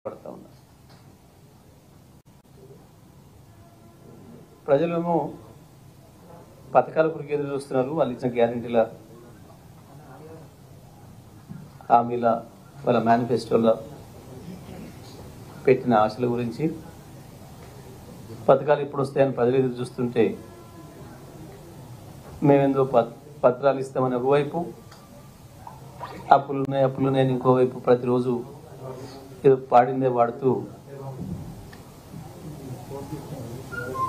పడతా ఉన్నారు. ప్రజలేమో పథకాల కొరకు ఎదురు చూస్తున్నారు. వాళ్ళు ఇచ్చిన గ్యారెంటీల హామీల వాళ్ళ మేనిఫెస్టోలో పెట్టిన ఆశల గురించి, పథకాలు ఎప్పుడు వస్తాయని ప్రజలు ఎదురు చూస్తుంటే మేమేందో పత్రాలు ఇస్తామని ఒకవైపు, అప్పులున్నాయని ఇంకోవైపు ప్రతిరోజు ఏదో పాడిందే వాడుతూ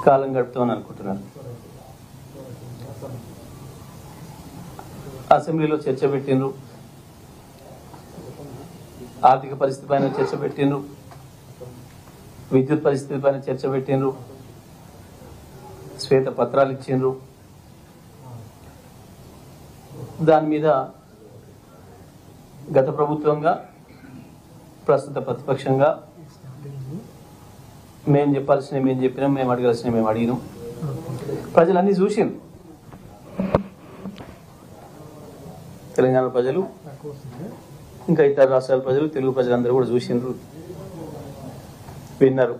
కాలం గడుపుతామని అనుకుంటున్నారు. అసెంబ్లీలో చర్చ పెట్టిండ్రు, ఆర్థిక పరిస్థితి పైన చర్చ పెట్టిండ్రు, విద్యుత్ పరిస్థితి పైన చర్చ పెట్టిండ్రు, శ్వేత పత్రాలు ఇచ్చిండ్రు. దాని మీద గత ప్రభుత్వంగా, ప్రస్తుత ప్రతిపక్షంగా మేము చెప్పాల్సినవి మేము చెప్పినాం, మేము అడగాల్సినవి మేము అడిగినాం. ప్రజలన్నీ చూసిండ్రు. తెలంగాణ ప్రజలు, ఇంకా ఇతర రాష్ట్రాల ప్రజలు, తెలుగు ప్రజలందరూ కూడా చూసిండ్రు, విన్నారు.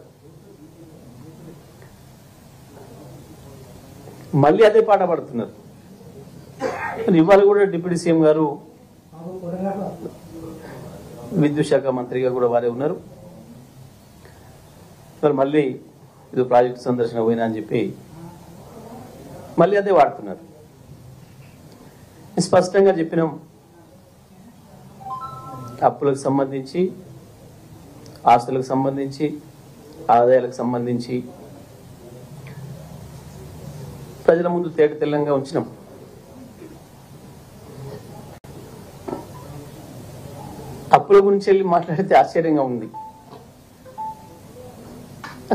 మళ్ళీ అదే పాట పాడుతున్నారు. ఇవాళ కూడా డిప్యూటీ సీఎం గారు, విద్యుత్ శాఖ మంత్రిగా కూడా వారే ఉన్నారు. మళ్ళీ ఇది ప్రాజెక్టు సందర్శన పోయినా అని చెప్పి మళ్ళీ అదే వాడుతున్నారు. స్పష్టంగా చెప్పినాం, అప్పులకు సంబంధించి, ఆస్తులకు సంబంధించి, ఆదాయాలకు సంబంధించి ప్రజల ముందు తేట తెల్లంగా ఉంచినాం. అప్పుల గురించి వెళ్ళి మాట్లాడితే ఆశ్చర్యంగా ఉంది.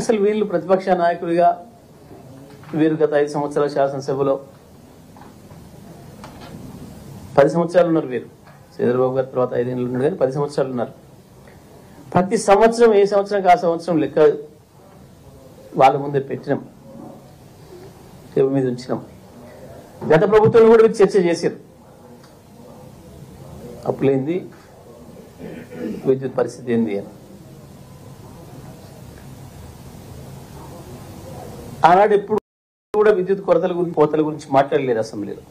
అసలు వీళ్ళు ప్రతిపక్ష నాయకుడిగా వీరు గత 5 సంవత్సరాల శాసనసభలో 10 సంవత్సరాలు ఉన్నారు. వీరు చంద్రబాబు గారి తర్వాత 5 ఏళ్ళు ఉన్నారు, కానీ 10 సంవత్సరాలు ఉన్నారు. ప్రతి సంవత్సరం ఏ సంవత్సరంకి ఆ సంవత్సరం లెక్క వాళ్ళ ముందే పెట్టినాం, టేబుల్ మీద ఉంచినాం. గత ప్రభుత్వంలో కూడా చర్చ చేశారు. అప్పులేంది, విద్యుత్ పరిస్థితి ఏంది అని. ఆనాడు ఎప్పుడు కూడా విద్యుత్ కొరతల గురించి, కోతల గురించి మాట్లాడలేదు అసెంబ్లీలో.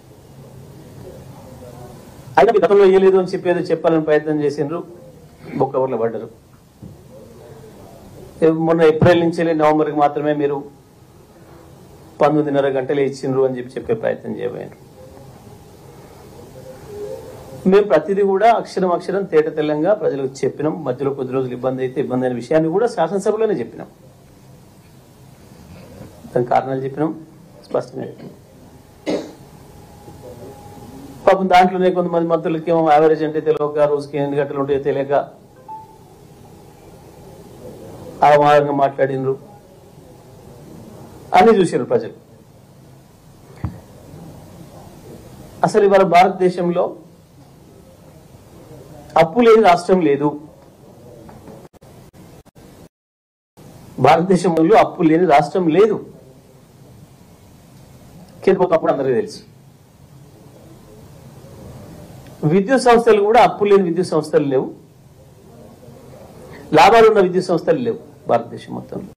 అయినా గతంలో వేయలేదు అని చెప్పి ఏదో చెప్పాలని ప్రయత్నం చేసిండ్రు, బొక్కవర్లో పడ్డారు. మొన్న ఏప్రిల్ నుంచి నవంబర్కి మాత్రమే మీరు 19.5 గంటలే ఇచ్చిండ్రు అని చెప్పే ప్రయత్నం చేయబోయారు. మేము ప్రతిదీ కూడా అక్షరం తేట తెల్లంగా ప్రజలకు చెప్పినాం. మధ్యలో కొద్ది రోజులు ఇబ్బంది అయితే ఇబ్బంది అయిన విషయాన్ని కూడా శాసనసభలోనే చెప్పినాం. దాని కారణాలు చెప్పినాం, స్పష్టంగా చెప్పినాం. పాపం దాంట్లోనే కొంతమంది మంత్రులకి ఏమో యావరేజ్ అంటే తెలియక, రోజుకి 8 గంటలు ఉంటాయో తెలియక అవమానంగా మాట్లాడినరు అని చూసారు ప్రజలు. అసలు ఇవాళ భారతదేశంలో అప్పు లేని రాష్ట్రం లేదు. భారతదేశంలో అప్పు లేని రాష్ట్రం లేదు. ఒకప్పుడు అందరికీ తెలుసు. విద్యుత్ సంస్థలు కూడా అప్పు లేని విద్యుత్ సంస్థలు లేవు, లాభాలు ఉన్న విద్యుత్ సంస్థలు లేవు భారతదేశం మొత్తంలో.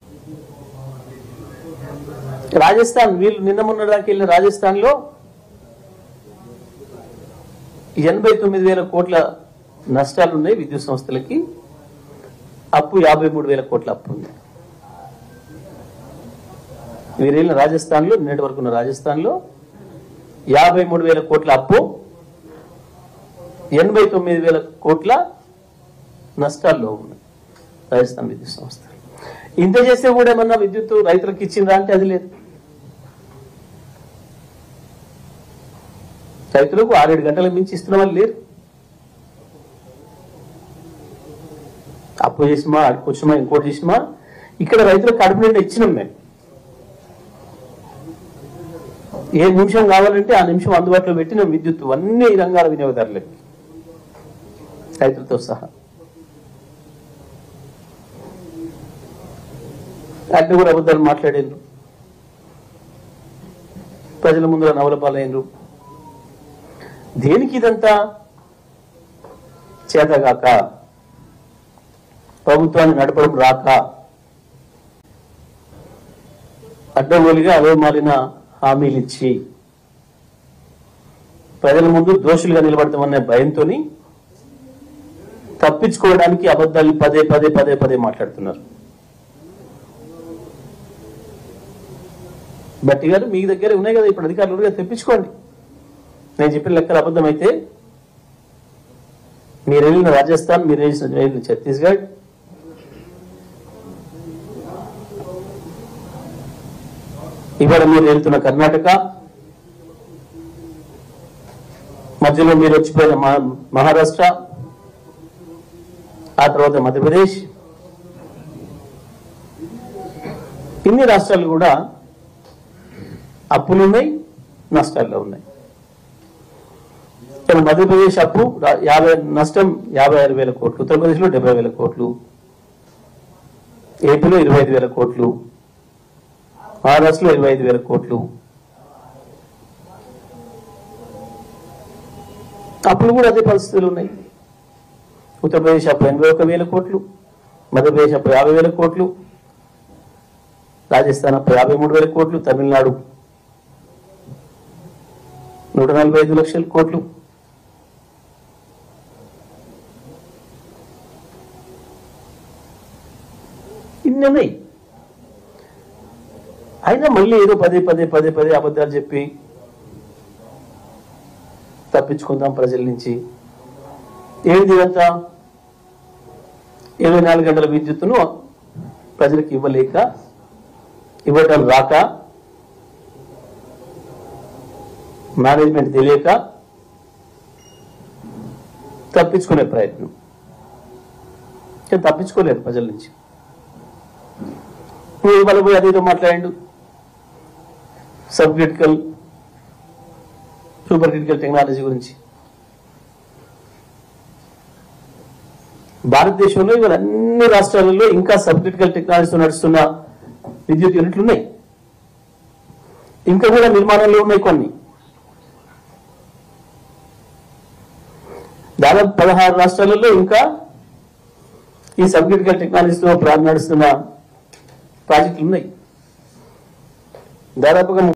రాజస్థాన్, వీళ్ళు నిన్న మొన్నదాకా వెళ్ళిన రాజస్థాన్ లో 89,000 కోట్ల నష్టాలు ఉన్నాయి విద్యుత్ సంస్థలకి. అప్పు 53,000 కోట్ల అప్పు ఉంది. వీరేళ్ళ రాజస్థాన్ లో, నిన్నటి వరకు ఉన్న రాజస్థాన్ లో 53,000 కోట్ల అప్పు, 89,000 కోట్ల నష్టాల్లో ఉన్నాయి రాజస్థాన్ విద్యుత్ సంస్థ. ఇంత చేస్తే కూడా ఏమన్నా విద్యుత్ రైతులకు ఇచ్చిందా అంటే అది లేదు. రైతులకు 6-7 గంటలకు మించి ఇస్తున్న వాళ్ళు లేరు. అప్పు చేసిమా, అడుకొచ్చిమా, ఇంకోటి చేసిమా, ఇక్కడ రైతులకు కడుపు నిండా ఇచ్చినాం మేము. ఏ నిమిషం కావాలంటే ఆ నిమిషం అందుబాటులో పెట్టిన విద్యుత్ అన్ని రంగాల వినియోగదారులకి, రైతులతో సహా. అన్ని కూడా అబద్ధాలు మాట్లాడారు, ప్రజల ముందు నవల పాలైనరు. దేనికి ఇదంతా? చేతగాక ప్రభుత్వాన్ని నడపడం రాక అడ్డగోలుగా అలవమాలిన హామీలు ఇచ్చి ప్రజల ముందు దోషులుగా నిలబడతామనే భయంతో తప్పించుకోవడానికి అబద్ధాలు పదే పదే పదే పదే మాట్లాడుతున్నారు. బట్టి గారు మీ దగ్గర ఉన్నాయి కదా ఇప్పుడు అధికారులుగా తెప్పించుకోండి. నేను చెప్పిన లెక్కలు అబద్ధం అయితే మీరు వెళ్ళిన రాజస్థాన్, మీరు వెళ్ళిన ఛత్తీస్గఢ్, ఇవాళ మీరు వెళ్తున్న కర్ణాటక, మధ్యలో మీరు వచ్చిపోయిన మహారాష్ట్ర, ఆ తర్వాత మధ్యప్రదేశ్, ఇన్ని రాష్ట్రాలు కూడా అప్పులున్నాయి, నష్టాల్లో ఉన్నాయి. మధ్యప్రదేశ్ అప్పు నష్టం 56,000 కోట్లు, ఉత్తరప్రదేశ్లో 70,000 కోట్లు, ఏపీలో 25,000 కోట్లు, మహారాష్ట్రలో 25,000 కోట్లు. అప్పులు కూడా అదే పరిస్థితులు ఉన్నాయి. ఉత్తరప్రదేశ్ అప్పు 81,000 కోట్లు, మధ్యప్రదేశ్ అప్పు 50,000 కోట్లు, రాజస్థాన్ అప్పు 53,000 కోట్లు, తమిళనాడు 145 లక్షల కోట్లు. ఇన్ని ఉన్నాయి. అయినా మళ్ళీ ఏదో పదే పదే పదే పదే అబద్ధాలు చెప్పి తప్పించుకుందాం ప్రజల నుంచి. ఏంటి ఇదంతా? 24 గంటల విద్యుత్తును ప్రజలకు ఇవ్వటం రాక, మేనేజ్మెంట్ తెలియక తప్పించుకునే ప్రయత్నం. తప్పించుకోలేరు ప్రజల నుంచి. ఇవాళ పోయి అదేదో మాట్లాడాడు sub critical, super critical technology గురించి. భారతదేశంలో ఇవాళ అన్ని రాష్ట్రాలలో ఇంకా సబ్ క్రిటికల్ టెక్నాలజీతో నడుస్తున్న విద్యుత్ యూనిట్లు ఉన్నాయి. ఇంకా కూడా నిర్మాణంలో ఉన్నాయి కొన్ని. దాదాపు 16 రాష్ట్రాలలో ఇంకా ఈ సబ్ క్రిటికల్ టెక్నాలజీతో నడుస్తున్న ప్రాజెక్టులు ఉన్నాయి. దాదాపుగా